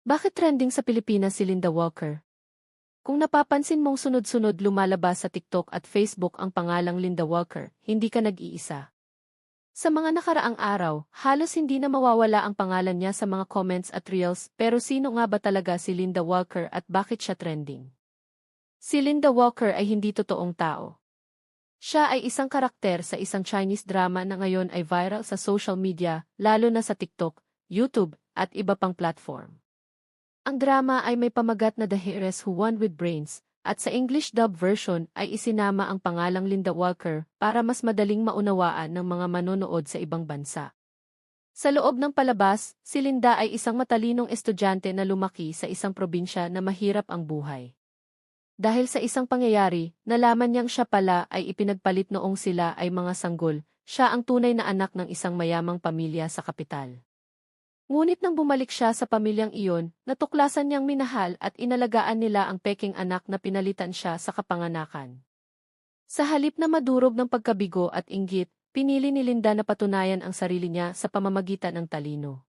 Bakit trending sa Pilipinas si Linda Walker? Kung napapansin mong sunod-sunod lumalabas sa TikTok at Facebook ang pangalang Linda Walker, hindi ka nag-iisa. Sa mga nakaraang araw, halos hindi na mawawala ang pangalan niya sa mga comments at reels, pero sino nga ba talaga si Linda Walker at bakit siya trending? Si Linda Walker ay hindi totoong tao. Siya ay isang karakter sa isang Chinese drama na ngayon ay viral sa social media, lalo na sa TikTok, YouTube, at iba pang platform. Ang drama ay may pamagat na The Heiress Who Won with Brains, at sa English dub version ay isinama ang pangalang Linda Walker para mas madaling maunawaan ng mga manonood sa ibang bansa. Sa loob ng palabas, si Linda ay isang matalinong estudyante na lumaki sa isang probinsya na mahirap ang buhay. Dahil sa isang pangyayari, nalaman niyang siya pala ay ipinagpalit noong sila ay mga sanggol, siya ang tunay na anak ng isang mayamang pamilya sa kapital. Ngunit nang bumalik siya sa pamilyang iyon, natuklasan niyang minahal at inalagaan nila ang peking anak na pinalitan siya sa kapanganakan. Sa halip na madurog ng pagkabigo at inggit, pinili ni Linda na patunayan ang sarili niya sa pamamagitan ng talino.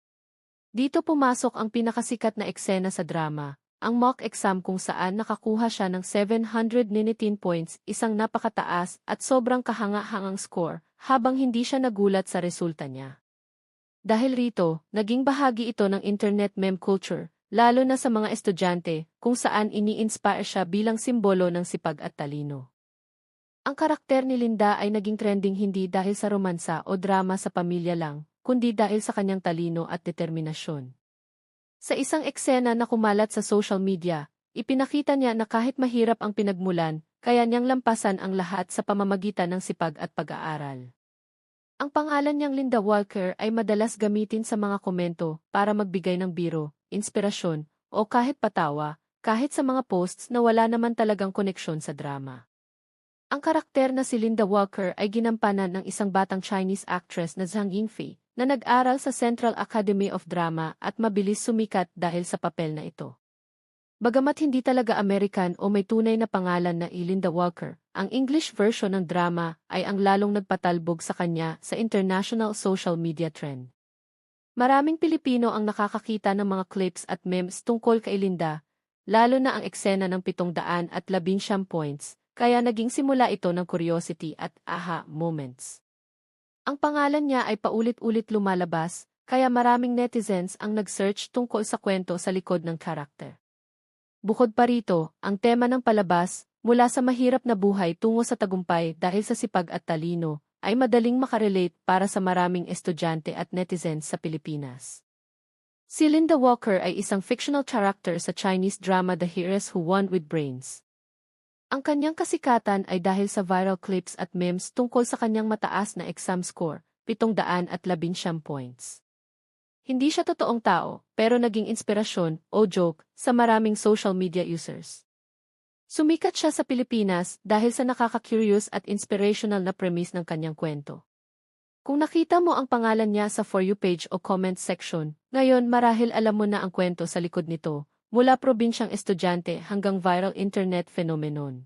Dito pumasok ang pinakasikat na eksena sa drama, ang mock exam kung saan nakakuha siya ng 719 points, isang napakataas at sobrang kahanga-hangang score, habang hindi siya nagulat sa resulta niya. Dahil rito, naging bahagi ito ng internet meme culture, lalo na sa mga estudyante, kung saan ini-inspire siya bilang simbolo ng sipag at talino. Ang karakter ni Linda ay naging trending hindi dahil sa romansa o drama sa pamilya lang, kundi dahil sa kanyang talino at determinasyon. Sa isang eksena na kumalat sa social media, ipinakita niya na kahit mahirap ang pinagmulan, kaya niyang lampasan ang lahat sa pamamagitan ng sipag at pag-aaral. Ang pangalan niyang Linda Walker ay madalas gamitin sa mga komento para magbigay ng biro, inspirasyon, o kahit patawa, kahit sa mga posts na wala naman talagang koneksyon sa drama. Ang karakter na si Linda Walker ay ginampanan ng isang batang Chinese actress na Zhang Yingfei, na nag-aral sa Central Academy of Drama at mabilis sumikat dahil sa papel na ito. Bagamat hindi talaga American o may tunay na pangalan na Linda Walker, ang English version ng drama ay ang lalong nagpatalbog sa kanya sa international social media trend. Maraming Pilipino ang nakakakita ng mga clips at memes tungkol kay Linda, lalo na ang eksena ng 719 points, kaya naging simula ito ng curiosity at aha moments. Ang pangalan niya ay paulit-ulit lumalabas, kaya maraming netizens ang nag-search tungkol sa kwento sa likod ng karakter. Bukod pa rito, ang tema ng palabas, mula sa mahirap na buhay tungo sa tagumpay dahil sa sipag at talino, ay madaling makarelate para sa maraming estudyante at netizens sa Pilipinas. Si Linda Walker ay isang fictional character sa Chinese drama The Heiress Who Won with Brains. Ang kanyang kasikatan ay dahil sa viral clips at memes tungkol sa kanyang mataas na exam score, 719 points. Hindi siya totoong tao, pero naging inspirasyon o joke sa maraming social media users. Sumikat siya sa Pilipinas dahil sa nakaka-curious at inspirational na premise ng kanyang kwento. Kung nakita mo ang pangalan niya sa For You page o comment section, ngayon marahil alam mo na ang kwento sa likod nito, mula probinsyang estudyante hanggang viral internet phenomenon.